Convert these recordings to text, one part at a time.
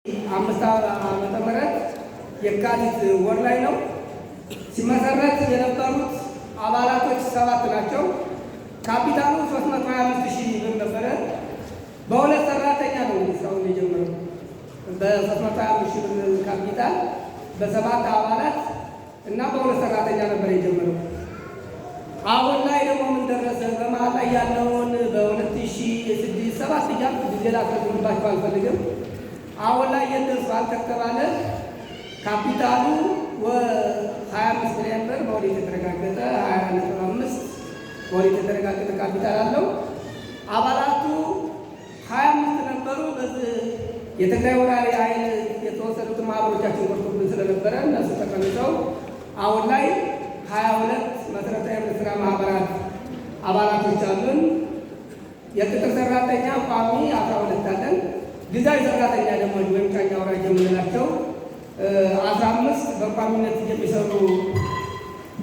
5 ዓመተ ምህረት የካቲት ወር ላይ ነው ሲመሰረት የነበሩት አባላቶች 7 ናቸው። ካፒታሉ 325,000 ብር ነበረ። በሁለት ሰራተኛ ነው ሰው የጀመረው። በ325,000 ብር ካፒታል በ7 አባላት እና በሁለት ሰራተኛ ነበር የጀመረው። አሁን ላይ ደግሞ ምን ደረሰ? በመሀል ላይ ያለውን በ2006-7 እያልኩ ጊዜ ላስረዝምባቸው አልፈልግም። አሁን ላይ የደርሷል ከተባለ ካፒታሉ 25 ሚሊዮን ብር በወዲህ የተረጋገጠ 24.5 በወዲህ የተረጋገጠ ካፒታል አለው። አባላቱ 25 ነበሩ። በዚህ የትግራይ ወራሪ ኃይል የተወሰዱት ማህበሮቻችን ቆርጦብን ስለነበረ እነሱ ተቀምጠው አሁን ላይ 22 መሰረታዊ የህብረት ስራ ማህበራት አባላቶች አሉን። የቅጥር ሰራተኛ ቋሚ 12 አለን። ጊዜያዊ ሰራተኛ ደግሞ ወይም ጫኝ አውራጅ የምንላቸው 15 በቋሚነት የሚሰሩ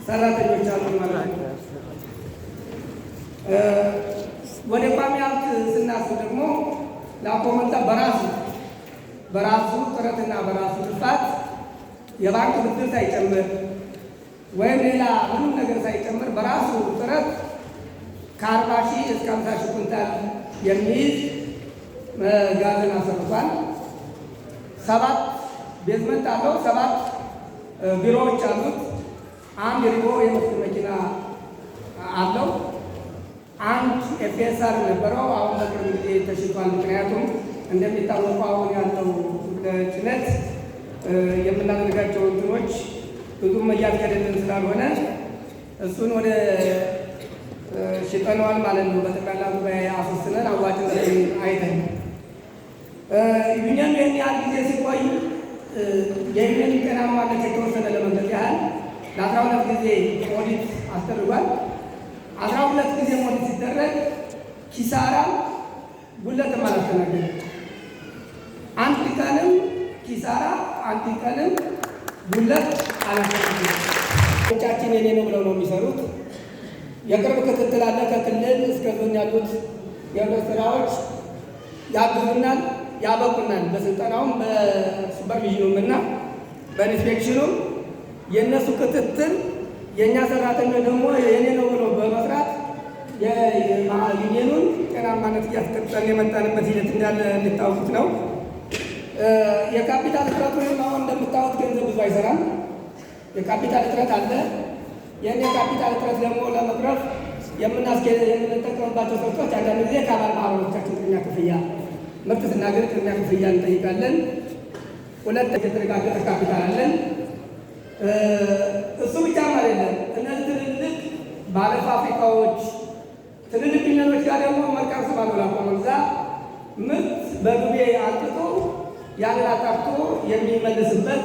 ሰራተኞች አሉ ማለት ነው። ወደ ቋሚ ሀብት ስናስብ ደግሞ ላኮመንታ በራሱ ጥረትና በራሱ ልፋት የባንክ ብድር ሳይጨምር ወይም ሌላ ምንም ነገር ሳይጨምር በራሱ ጥረት ከ40,000 እስከ 50,000 ኩንታል የሚይዝ ጋዝን አሰርቷል። 7 ቤዝመንት አለው። 7 ቢሮዎች አሉት። 1 ሪቦ የመስክ መኪና አለው። 1 ኤፍኤስአር ነበረው። አሁን በቅርብ ጊዜ ተሽጧል። ምክንያቱም እንደሚታወቀው አሁን ያለው ጭነት የምናደርጋቸው እንትኖች ብዙም እያስገደልን ስላልሆነ እሱን ወደ ሽጠነዋል ማለት ነው። በጠቅላላ ጉባኤ አስወስነን አዋጭነትን አይተን ዩኒየኑ ይህን ያህል ጊዜ ሲቆይ የዩኒየን ጤናማነት የተወሰነ ለመግለጽ ያህል ለ12 ጊዜ ኦዲት አስደርጓል። 12 ጊዜ ኦዲት ሲደረግ ኪሳራ ጉለትም አላስተናገደም። አንድ ቀንም ኪሳራ አንድ ቀንም ጉለት አላስተናገደም። ቻችን የኔ ነው ብለው ነው የሚሰሩት። የቅርብ ክትትል አለ። ከክልል እስከ ዞን ያሉት የህብረት ስራዎች ያግዙናል፣ ያበቁናል። በስልጠናውም በሱፐርቪዥኑም እና በኢንስፔክሽኑም የእነሱ ክትትል የእኛ ሰራተኞች ደግሞ የኔ ነው ብሎ በመስራት የዩኒየኑን ጤናማነት እያስቀጠልን የመጣንበት ሂደት እንዳለ እንድታውቁት ነው። የካፒታል እጥረቱ አሁን እንደምታወት ገንዘብ ብዙ አይሰራም። የካፒታል እጥረት አለ። ይህን የካፒታል እጥረት ደግሞ ለመቅረፍ የምንጠቀምባቸው ሰዎች አንዳንድ ጊዜ ከአባል ማህበሮቻችን ቅድሚያ ክፍያ ምርት ስናገር ቅድሚያ ክፍያ እንጠይቃለን። 2 የተረጋገጠ ካፒታል አለን። እሱ ብቻም አይደለም። እነዚህ ትልልቅ ባለ ፋብሪካዎች ትልልቅ ዩኒየኖች ጋር ደግሞ መልካም ስም አለው ላቆመዛ ምርት በዱቤ አልጥቶ ያንን አጣፍቶ የሚመልስበት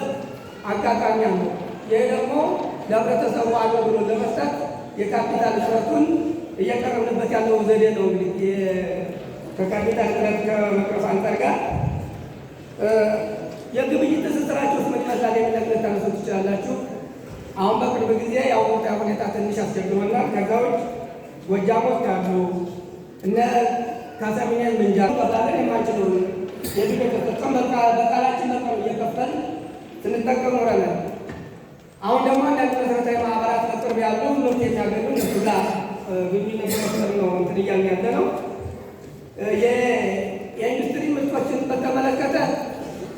አጋጣሚ አለ። ይህ ደግሞ ለህብረተሰቡ አለ ብሎ ለመስጠት የካፒታል እጥረቱን እየቀረብንበት ያለው ዘዴ ነው። እንግዲህ ከካፒታል እጥረት ከመቅረፍ አንጻር ጋር የግብይት ትስስራችሁ ምን ይመስላል የሚል ነገር ታነሱ ትችላላችሁ። አሁን በቅርብ ጊዜ ያው ወቅታዊ ሁኔታ ትንሽ አስቸግሮናል። ከዛ ውጭ ጎጃሞች አሉ እነ ካሳሚኔን ምንጃር በዛለን የማንችለው የዚህ ተጠቀም በቃላችን መጠኑ እየከፈል ስንጠቀም ኖረናል። አሁን ደግሞ አንዳንድ መሰረታዊ ማህበራት በቅርብ ያሉ ምርት የሚያገኙ እነሱ ጋር ግንኙነት መስመር ነው እንትን እያልን ያለ ነው። የኢንዱስትሪ ምርቶችን በተመለከተ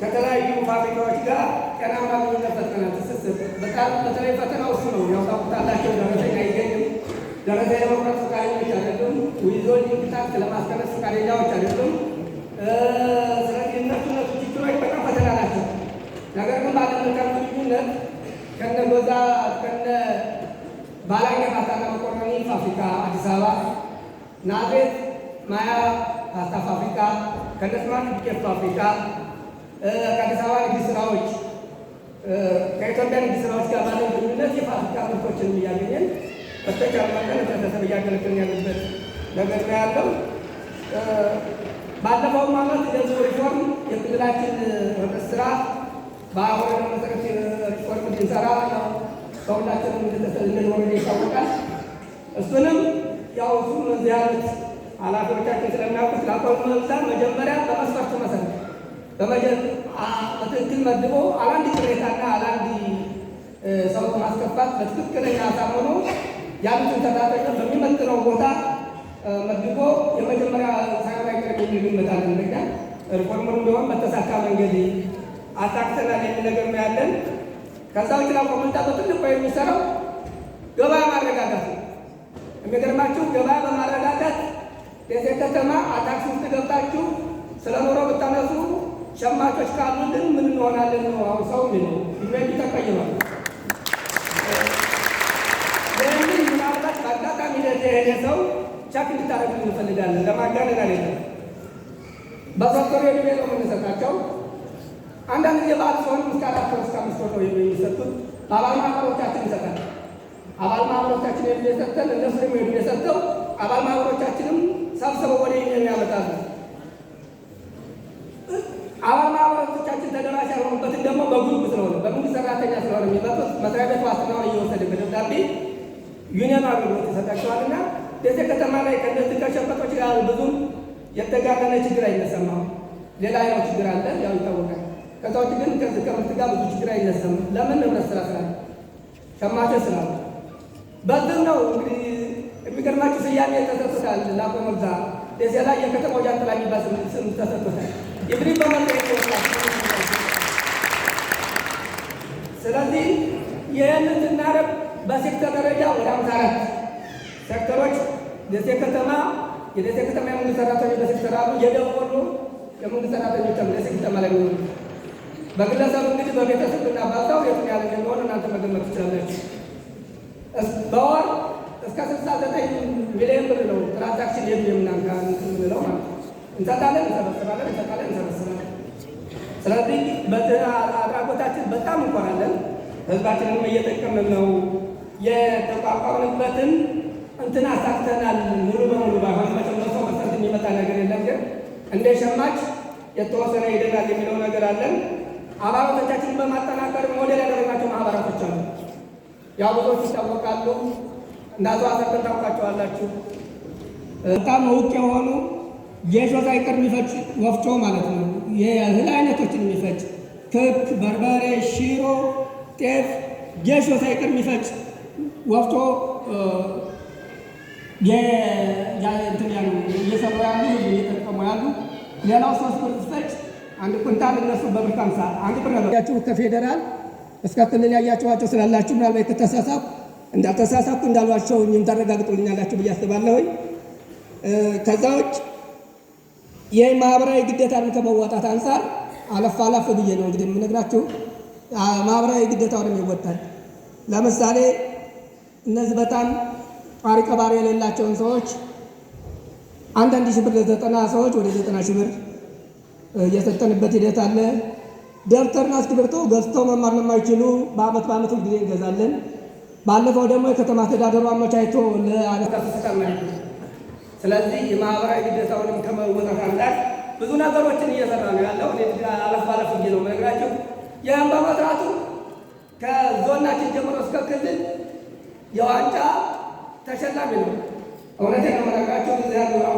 ከተለያዩ ፋብሪካዎች ጋር ጤናማ ግንኙነት ፈጥረናል። ትስስር በጣም በተለይ ፈተናው እሱ ነው። ያው ታውቁታላችሁ። ደረሰኝ አይገኝም። ደረሰኝ ለመቁረጥ ፈቃደኞች አይደሉም። ዊዞልዲንግ ታክስ ለማስቀነስ ፈቃደኛዎች አይደሉም። ስለዚህ እነሱ ችግሮች በጣም ፈተና ናቸው። ነገር ግን በዓለም አቀፍ ግንኙነት ከነ ጎዛ ከነ ባላኛ ፓስታና መኮረኒ ፋብሪካ አዲስ አበባ፣ ናዝሬት ማያ ፓስታ ፋብሪካ፣ ከነስማርት ዱቄት ፋብሪካ፣ ከአዲስ አበባ ንግድ ስራዎች ከኢትዮጵያ ንግድ ስራዎች ጋር ባለን ግንኙነት የፋብሪካ ምርቶችን እያገኘን በተቻለ መጠን ህብረተሰብ እያገለገልን ያለበት ነገር ነው ያለው። ባለፈውም ዓመት የህዝብ ሪፎርም የክልላችን ህብረት ስራ በአሁኑ መሰረት ሪፎርም እንዲሰራ ከሁላችንም እንደሆነ ይታወቃል። እሱንም ያው እሱም እዚህ ያሉት ኃላፊዎቻችን ስለሚያውቁት ላቆም መብዛት መጀመሪያ በመስፈርቱ መሰረት በበጀት በትክክል መድቦ አላንድ ቅሬታና አላንድ ሰው ማስከፋት በትክክለኛ አሳምኖ ያሉትን ተከታታዮች በሚመጥነው ቦታ መድቦ የመጀመሪያ ሳይሆን አይቀርም የሚል ግምታለን። እንደኛ ሪፎርመሩ ቢሆን በተሳካ መንገድ አሳክተናል የሚል ነገር ነው ያለን። ከዛ ውጭ ነው ኮሚኒታ በትልቁ የሚሰራው ገበያ ማረጋጋት ነው። የሚገርማችሁ ገበያ በማረጋጋት ደሴ ከተማ አታክሲ ውስጥ ገብታችሁ ስለ ኑሮ ብታነሱ ሸማቾች ካሉልን ምን እንሆናለን ነው አሁን ሰው የሚለው ኢሜል ተቀይሯል። ይህንን ምናልባት በአጋጣሚ ለሄደ ሰው ቻክ እንድታደርጉ እንፈልጋለን። ለማጋነን አይደለም። በሰፈሩ የዕድሜ ነው የምንሰጣቸው። አንዳንድ ጊዜ በዓል ሲሆን እስከ 4 ወር እስከ 5 ወር የሚሰጡት አባል ማህበሮቻችን ይሰጣል። አባል ማህበሮቻችን የሚሰጠን እነሱ ደግሞ የዕድሜ ሰጠው አባል ማህበሮቻችንም ሰብስበው ወደ እኛ ያመጣሉ። አባል ማህበሮቻችን ተደራሽ ያልሆኑበትን ደግሞ በግሩፕ ስለሆነ በመንግስት ሰራተኛ ስለሆነ የሚመጡት መስሪያ ቤት ዋስትናውን እየወሰደ በደብዳቤ ዩኒየን አገልግሎት ይሰጣቸዋልና ደሴ ከተማ ላይ ከእነዚህ ከሸቀጦች ጋር ብዙም የተጋነነ ችግር አይነሳም። ሌላ ያው ችግር አለ፣ ያው ይታወቃል። ከዛ ውጭ ግን ከዚህ ከምርት ጋር ብዙ ችግር አይነሳም። ለምን? ንብረት ስራ ስላለ ሸማቾች ስላሉ። በዚህ ነው እንግዲህ የሚገርማችሁ ስያሜ ተሰጥቶታል። ላቆ መግዛ ደሴ ላይ የከተማው ጃንጥላ የሚባል ስም ተሰጥቶታል። ይብሪ በመልቀ ይወጣል። ስለዚህ ይህንን ስናረግ በሴክተር ደረጃ ወደ 54 ሴክተሮች ደሴ ከተማ የደሴ ከተማ የመንግስት ሰራተኞች በሴክተር አሉ። የደቡብ ወሎ የመንግስት ሰራተኞች ደሴ ከተማ ላይ ነው። በግለሰብ እንግዲህ በቤተሰብ እና ባዛው የቱን ያለ እንደሆነ እናንተ መገመት ትችላላችሁ። በወር እስከ 69 ሚሊዮን ብር ነው ትራንዛክሽን የምናንካ ምንለው ማለት ነው። እንሰጣለን፣ እንሰበስባለን፣ እንሰጣለን፣ እንሰበስባለን። ስለዚህ በዚህ አድራጎታችን በጣም እንኮራለን። ህዝባችንንም እየጠቀምን ነው። የተቋቋምንበትን እንትን አሳክተናል። ሙሉ በሙሉ ባይሆን መጨመሶ መሰረት የሚመጣ ነገር የለም። ግን እንደ ሸማች የተወሰነ ይደናል የሚለው ነገር አለን። አባላቶቻችንን በማጠናከር ሞዴል ያደረጋቸው ማህበራቶች አሉ። ያው ብዙዎች ይታወቃሉ። እንዳቶ አሰልጠን ታውቃቸዋላችሁ። በጣም እውቅ የሆኑ ጌሾ ሳይቀር የሚፈጭ ወፍጮ ማለት ነው። የእህል አይነቶችን የሚፈጭ ክክ፣ በርበሬ፣ ሽሮ፣ ጤፍ፣ ጌሾ ሳይቀር የሚፈጭ ወፍጮ እየሰሩ ያሉ እየተጠቀሙ ያሉ። ሌላው 3 ብር ሲፈጭ አንድ ኩንታል እነሱ በብር 50 አንድ ብር ነው ያችሁ። ከፌዴራል እስከ ክልል ያያችኋቸው ስላላችሁ ምናልባት ከተሳሳትኩ እንዳልተሳሳትኩ እንዳሏቸው እኝም ታረጋግጡልኛላችሁ ብዬ አስባለሁ። ከዛ ውጭ ይህ ማህበራዊ ግዴታን ከመወጣት አንጻር አለፍ አለፍ ብዬ ነው እንግዲህ የምነግራችሁ። ማህበራዊ ግዴታውን ይወጣል። ለምሳሌ እነዚህ በጣም ቋሪ ቀባሪ የሌላቸውን ሰዎች 1 ሺህ ብር ለ90 ሰዎች ወደ 90 ሺህ ብር የሰጠንበት ሂደት አለ። ደብተርና እስክሪብቶ ገዝተው መማር ለማይችሉ በአመት ጊዜ እንገዛለን። ባለፈው ደግሞ የከተማ አስተዳደሩ አመቻችቶ ለአለቃ። ስለዚህ የማህበራዊ ግዴታውንም ከመወጣት አንጻር ብዙ ነገሮችን እየሰራ ነው ያለው። አለፍ አለፍ ብዬ ነው የምነግራቸው። ይህም በመስራቱ ከዞናችን ጀምሮ እስከ ክልል የዋንጫ ተሸላሚ ነው። እውነቴን ነው የምነግራቸው። ጊዜ ያለው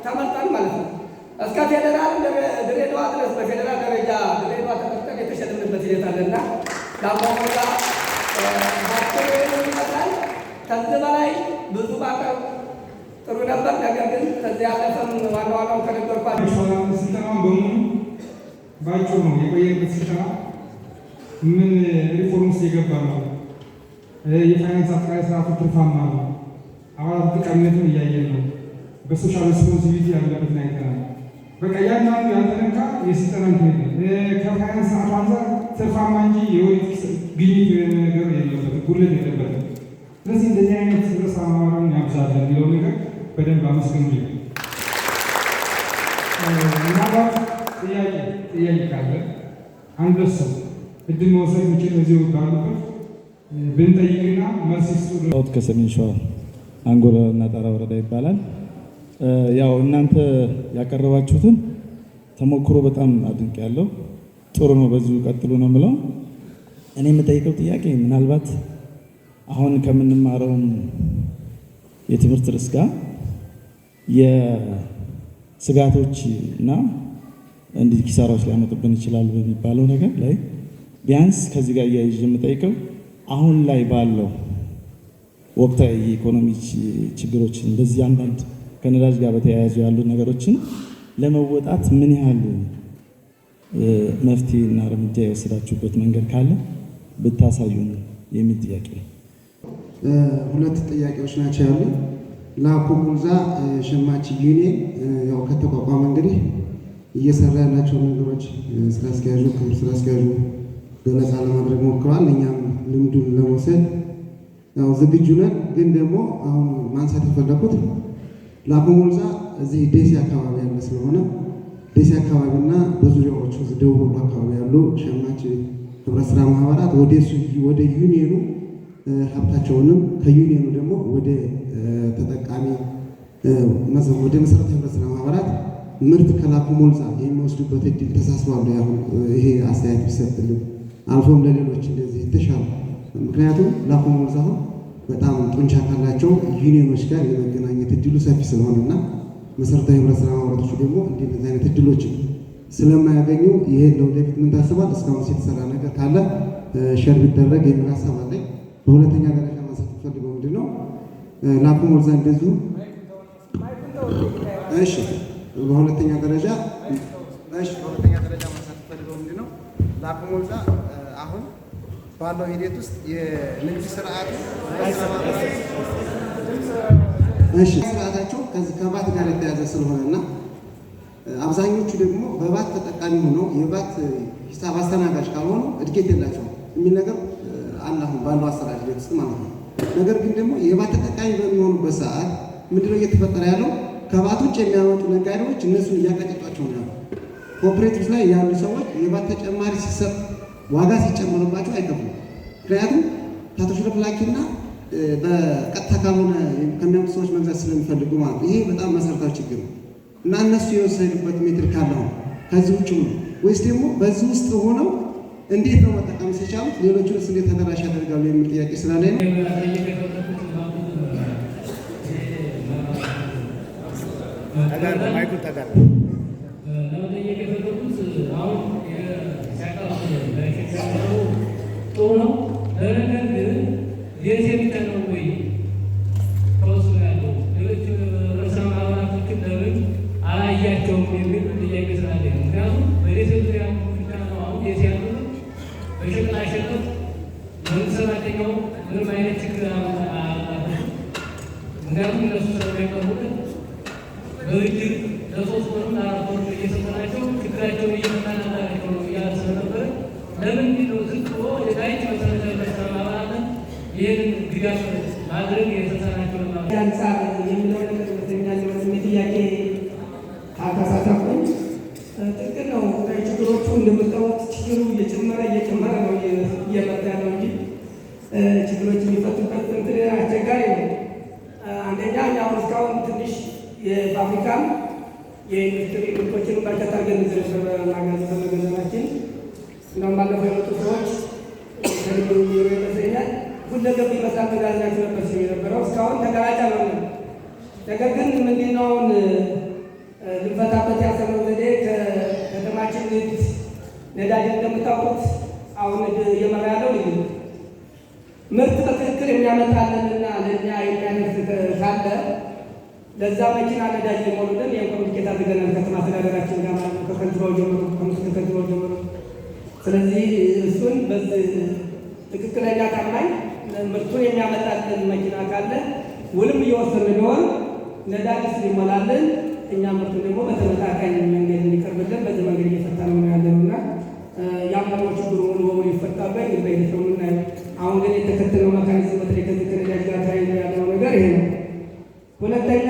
ተመርጠን ማለት ነው እስከ ፌዴራል ድሬዳዋ ድረስ በፌዴራል ደረጃ ድሬዳዋ ተመርጠን የተሸለምንበት ሂደት አለና ዳሞላ ይመጣል። ከዚህ በላይ ብዙ ባቀር ጥሩ ነበር። ነገር ግን ከዚህ ያለፈም ዋናው ከነገርኳቸው ስልጠናውን በሙሉ ባጭሩ ነው የቆየበት ስልጠና ምን ሪፎርም ውስጥ የገባ ነው። የፋይናንስ አጠቃላይ ስርዓቱ ትርፋማ ነው። አባላት ጠቃሚነቱን እያየን ነው። በሶሻል ሬስፖንሲቢሊቲ ያለበትን አይተናል። በቃ ያንዳንዱ ያልተነካ የስልጠና ከፋይናንስ ስርዓቱ አንጻር ትርፋማ እንጂ የወሊት ግኝት ነገር የለበትም፣ ጉድለት የለበትም። ስለዚህ እንደዚህ አይነት ህብረት ማህበራን ያብዛል የሚለው ነገር በደንብ አመስግኑልኝ። ምናልባት ጥያቄ ካለ አንድ ሰው እድል መውሰድ የሚችል እዚሁ ባሉበት ብንጠይቅና መልስ ይስጡ። ከሰሜን ሸዋ አንጎላ እና ጣራ ወረዳ ይባላል። ያው እናንተ ያቀረባችሁትን ተሞክሮ በጣም አድንቅ ያለው ጥሩ ነው፣ በዚሁ ቀጥሉ ነው የምለው። እኔ የምጠይቀው ጥያቄ ምናልባት አሁን ከምንማረውም የትምህርት ርዕስ ጋር የስጋቶች እና እንዲህ ኪሳራዎች ሊያመጡብን ይችላሉ በሚባለው ነገር ላይ ቢያንስ ከዚህ ጋር እያይዤ የምጠይቀው አሁን ላይ ባለው ወቅታዊ የኢኮኖሚ ችግሮችን እንደዚህ አንዳንድ ከነዳጅ ጋር በተያያዙ ያሉ ነገሮችን ለመወጣት ምን ያህል መፍትሄና እርምጃ የወሰዳችሁበት መንገድ ካለ ብታሳዩን የሚል ጥያቄ ነው። ሁለት ጥያቄዎች ናቸው ያሉ። ላኮ ሙልዛ ሸማች ዩኒየን ያው ከተቋቋመ እንግዲህ እየሰራ ያላቸው ነገሮች ስራ አስኪያጁ ክብር ስራ አስኪያጁ ገለጻ ለማድረግ ሞክረዋል። እኛም ልምዱን ለመውሰድ ያው ዝግጁ ነን። ግን ደግሞ አሁን ማንሳት የፈለኩት ላኮ ሙልዛ እዚህ ደሴ አካባቢ ያለ ስለሆነ ደሴ አካባቢና በዙሪያዎቹ ደቡብ ወሎ አካባቢ ያሉ ሸማች ህብረት ስራ ማህበራት ወደ ዩኒየኑ ሀብታቸውንም ከዩኒየኑ ደግሞ ወደ ተጠቃሚ ወደ መሰረታዊ ህብረት ስራ ማህበራት ምርት ከላኮ ሙልዛ የሚወስዱበት እድል ተሳስቧል። አሁን ይሄ አስተያየት ቢሰጥልን አልፎም ለሌሎች እንደዚህ የተሻለ ምክንያቱም ላኮ ሙልዛ አሁን በጣም ጡንቻ ካላቸው ዩኒየኖች ጋር የመገናኘት እድሉ ሰፊ ስለሆነና መሰረታዊ ህብረት ስራ ማህበራቶቹ ደግሞ እንደዚህ አይነት እድሎችን ስለማያገኙ ይሄን ለወደፊት ምን ታስባል? እስካሁን የተሰራ ነገር ካለ ሸር ቢደረግ የሚል ሀሳብ አለኝ። በሁለተኛ ደረጃ ማንሳት ፈልገው ምንድን ነው ላኮ ሙልዛ እንደዚሁ በሁለተኛ ደረጃ ማንሳት ፈልገው ምንድን ነው ላኮ ሙልዛ አሁን ባለው ሂደት ውስጥ የንግድ ስርዓቱ ስርዓታቸው ከዚህ ከባት ጋር የተያዘ ስለሆነና አብዛኞቹ ደግሞ በባት ተጠቃሚ ሆነው የባት ሂሳብ አስተናጋጅ ካልሆኑ እድገት የላቸውም የሚል ነገር አለ አሁን ባለው አሰራር ሂደት ውስጥ ማለት ነው። ነገር ግን ደግሞ የባት ተጠቃሚ በሚሆኑበት ሰዓት ምንድነው እየተፈጠረ ያለው? ከባት ውጭ የሚያመጡ ነጋዴዎች እነሱን እያቀጨጧቸው ነው። ኮኦፕሬቲቭ ላይ ያሉ ሰዎች የባት ተጨማሪ ሲሰጥ ዋጋ ሲጨመርባቸው አይከፍሉም። ምክንያቱም ታቶች ላኪና በቀጥታ ካልሆነ ከሚያመጡ ሰዎች መግዛት ስለሚፈልጉ ማለት ነው። ይሄ በጣም መሰረታዊ ችግር ነው እና እነሱ የወሰዱበት ሜትር ካለው ከዚህ ውጭ ነው ወይስ ደግሞ በዚህ ውስጥ ሆነው እንዴት ነው መጠቀም ሲቻሉት ሌሎቹንስ እንዴት ተደራሽ ያደርጋሉ የሚል ጥያቄ ስላለኝ ነው። ችግሮቹ እንደምታወት ችግሩ እየጨመረ ነው እየመጣ ነው እንጂ ችግሮች የሚፈቱበት እንትን አስቸጋሪ ነው። አንደኛ አሁን እስካሁን ትንሽ የፋብሪካም የኢንዱስትሪ ምርቶችን በርካታ ገንዘብ በመገንዘባችን እንደውም ባለፈው የመጡ ሰዎች ከልዩ ቢሮ ይመስለኛል ሁለገብ ይመስላል ተጋዝናቸው ነበር ሲሉ የነበረው እስካሁን ተጋራጫ ነው። ነገር ግን ምንድነው አሁን ልንፈታበት ያሰብነው ዘዴ ከከተማችን ንግድ ነዳጅ እንደምታውቁት አሁን እየመራ ያለው ልዩ ምርት በትክክል የሚያመጣልንና ለእኛ የሚያነስ ካለ ለዛ መኪና ነዳጅ ሊሞሉልን የኮሚኒኬት አድርገናል ከተማ አስተዳደራችን ጋር ማለት ነው፣ ከከንትሮል ጀምሮ ከምስል ከንትሮል ጀምሮ። ስለዚህ እሱን በዚህ ትክክለኛ ታማኝ ምርቱን የሚያመጣልን መኪና ካለ ውልም እየወሰን ቢሆን ነዳጅ ሊሞላልን እኛ ምርቱ ደግሞ በተመጣጣኝ መንገድ እንዲቀርብልን በዚህ መንገድ እየፈታ ነው ያለውና ያመረው ችግሩ ሙሉ በሙሉ ይፈታል እንግዲህ በሂደት ነው የምናየው። አሁን ግን የተከተለው መካኒዝም በተለይ ከዚህ ከነዳጅ ጋር ተያይዞ ያለው ነገር ይሄ ነው። ሁለተኛ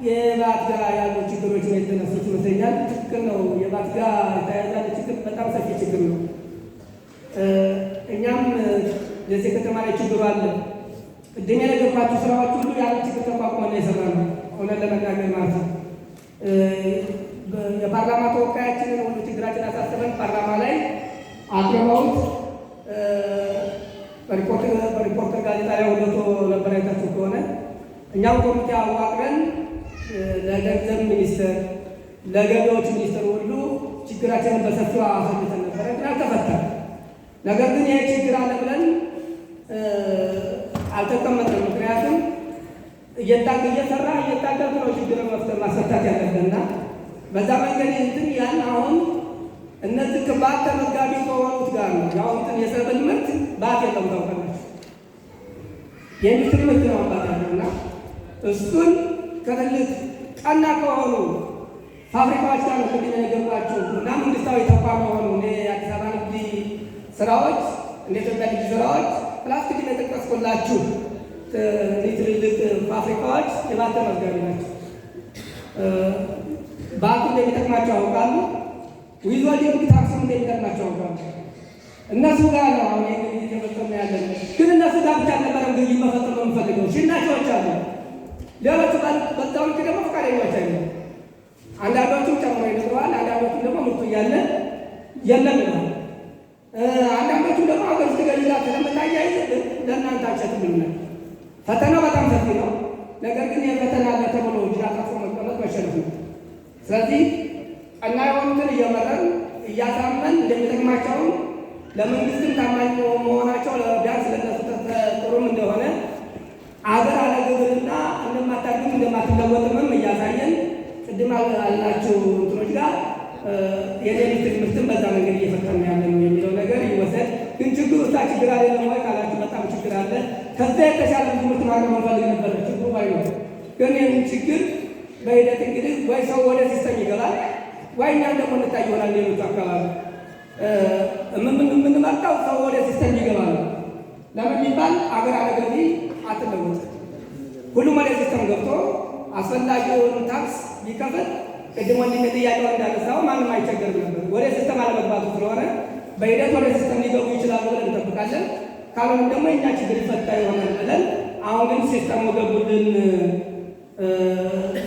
የባት ጋር ያሉ ችግሮች ነው የተነሱት ይመስለኛል። ትክክል ነው። የባት ጋር የተያያዘ ችግር በጣም ሰፊ ችግር ነው። እኛም ለዚህ ከተማ ላይ ችግሩ አለ። ቅድም የነገርኳችሁ ስራዎች ሁሉ ያለ ችግር ተቋቁመን ነው የሰራነው። እውነት ለመናገር ማለት ነው የፓርላማ ተወካያችንን ሁሉ ችግራችን አሳስበን ፓርላማ ላይ አቅርበውት በሪፖርተር ጋዜጣ ላይ ወጥቶ ነበር። አይታችሁ ከሆነ እኛም ኮሚቴ አዋቅረን ለገንዘብ ሚኒስቴር፣ ለገቢዎች ሚኒስቴር ሁሉ ችግራችንን በሰፊው አስረድተን ነበረ፣ ግን አልተፈታም። ነገር ግን ይሄ ችግር አለ ብለን አልተቀመጥንም። ምክንያቱም እየሰራ እየታገሉ ነው ችግርን መፍጠር ማስፈታት ያለብንና በዛ መንገድ እንትን ያን አሁን እነዚህ ከባት ተመዝጋቢ ከሆኑት ጋር ነው ያው እንትን የሰብል ምርት ባት የለም ታውቃላችሁ፣ የኢንዱስትሪ ምርት ነው ባት ያለውና እሱን ከትልቅ ቀና ከሆኑ ፋብሪካዎች ጋር ነው እንግዲህ የነገርኳቸው እና መንግስታዊ ተቋም የሆኑ የአዲስ አበባ ንግድ ስራዎች እንደ ኢትዮጵያ ንግድ ስራዎች ፕላስቲክ የጠቀስኩላችሁ ትልልቅ ፋብሪካዎች የባት ተመዝጋቢ ናቸው። ባቱ እንደሚጠቅማቸው ያውቃሉ። ዊዞሊንግ ታክሱ እንደሚጠቅማቸው ያውቃሉ። እነሱ ጋር ነው አሁን እንግዲህ እየፈጸሙ ያለን። ግን እነሱ ጋር ብቻ አልነበረም እንግዲህ መፈጸም የምንፈልገው ሽናቸዎች አሉ። ሌሎቹ በዛው ልክ ደግሞ ፈቃደኞች አይደሉም። አንዳንዶቹ ጨምሮ ይነግረዋል፣ አንዳንዶቹ ደግሞ ምርቱ እያለ የለም ይላል። አንዳንዶቹ ደግሞ ሀገር ውስጥ ገዢ ጋር ስለምታያይዝ ለእናንተ አልሸጥም ይሉናል። ፈተናው በጣም ሰፊ ነው። ነገር ግን የፈተና አለ ተብሎ ጅራታፎ መቀመጥ መሸነፍ ነው። ስለዚህ ቀና የሆኑትን እየመረን እያሳመን እንደሚጠቅማቸውን ለመንግስትም ታማኝ መሆናቸው ቢያንስ ለነሱ ጥሩም እንደሆነ አገር አለግብርና እንደማታግም እንደማትለወጥምም እያሳየን ቅድም አልናችሁ እንትኖች ጋር የሌሊት ትምህርትን በዛ መንገድ እየፈጠርን ያለ ነው የሚለው ነገር ይወሰድ። ግን ችግሩ እሳ ችግር አይደለም ወይ ካላችሁ በጣም ችግር አለ። ከዛ የተሻለ ትምህርት ማግኘት መንፈልግ ነበረ ችግሩ ባይኖር። ግን ይህን ችግር በሂደት እንግዲህ ወይ ሰው ወደ ሲስተም ይገባል ወይ እኛም ደግሞ እንታይ ይሆናል። ሌሎቹ አካባቢ የምንመርጠው ሰው ወደ ሲስተም ይገባል። ለምን ቢባል አገር አለገቢ አትለወጥ። ሁሉም ወደ ሲስተም ገብቶ አስፈላጊውን ታክስ ቢከፍል ቅድም ወንድሜ ጥያቄው እንዳነሳው ማንም አይቸገርም ነበር። ወደ ሲስተም አለመግባቱ ስለሆነ በሂደት ወደ ሲስተም ሊገቡ ይችላሉ ብለን እንጠብቃለን። ካልሆነም ደግሞ የእኛ ችግር ይፈታ ይሆናል ብለን አሁን ግን ሲስተሙ ገቡልን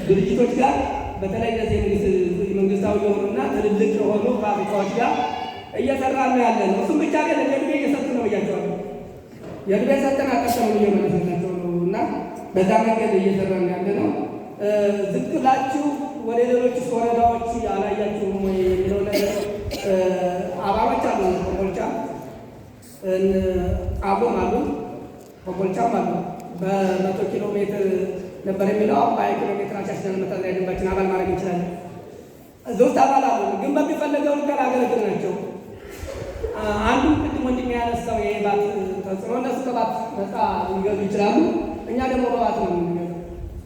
ድርጅቶች ጋር በተለይ እነዚህ መንግስታዊ የሆኑና ትልልቅ የሆኑ ፋብሪካዎች ጋር እየሰራ ነው ያለ ነው። እሱም ብቻ ግን የዕድሜ እየሰጡ ነው ብያቸዋለሁ። የዕድሜ ሰጠን አቀሰሙ እየመለስናቸው ነው እና በዛ መንገድ እየሰራ ነው ያለ ነው። ዝቅ ብላችሁ ወደ ሌሎች ወረዳዎች አላያችሁም ወይ የሚለው ነገር አባሎች አሉ። ኮምቦልቻ አቦም አሉ፣ ኮምቦልቻም አሉ። በ100 ኪሎ ሜትር ነበር የሚለው በ20 ኪሎ ሜትር አሻሽለን መታዘያ ድንባችን አባል ማድረግ እንችላለን። እዚህ ውስጥ አባል አሉ፣ ግን በሚፈለገው ልክ አላገለግል ናቸው። አንዱም ቅድም ወንድሜ ያነሳው የባት ተጽዕኖ እነሱ ከባት ነፃ ሊገዙ ይችላሉ። እኛ ደግሞ በባት ነው የምንገዛው።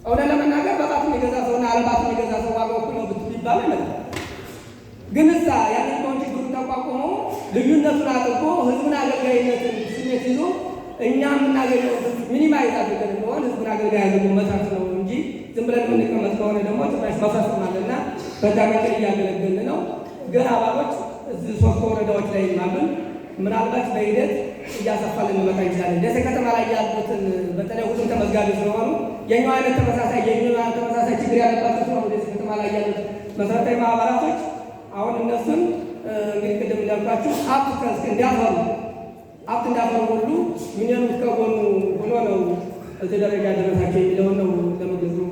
እውነት ለመናገር በባት የሚገዛ ሰውና አለባት የሚገዛ ሰው ዋጋው እኩል ነው ቢባል አይመጣም። ግን እዛ ያንን ከሆን ችግሩን ተቋቁሞ ልዩነቱን አጥቆ ህዝብን አገልጋይነትን ስሜት ይዞ እኛ የምናገኘው ሚኒማይዝ አድርገን እንደሆን ህዝብን አገልጋይ አድርጎ መስራት ነው እንጂ ዝም ብለን የምንቀመጥ ከሆነ ደግሞ ጭራሽ መፍረስማለና በዛ መንገድ እያገለገልን ነው። ግን አባሎች እዚህ 3 ወረዳዎች ላይ አሉን። ምናልባት በሂደት እያሰፋን ልንመጣ እንችላለን። ደሴ ከተማ ላይ ያሉትን በተለይ ሁሉም ተመዝጋቢ ስለሆኑ የኛው አይነት ተመሳሳይ ችግር ያለባቸው ስለሆኑ ደሴ ከተማ ላይ ያሉት መሰረታዊ ማህበራቶች አሁን እነሱን እንግዲህ ቅድም እንዳልኳችሁ ሀብት እንዳፈሩ ሁሉ ዩኒየኑ ከጎኑ ሆኖ ነው እዚህ ደረጃ ደረሳቸው የሚለውን ነው ለመግለጽ ነው።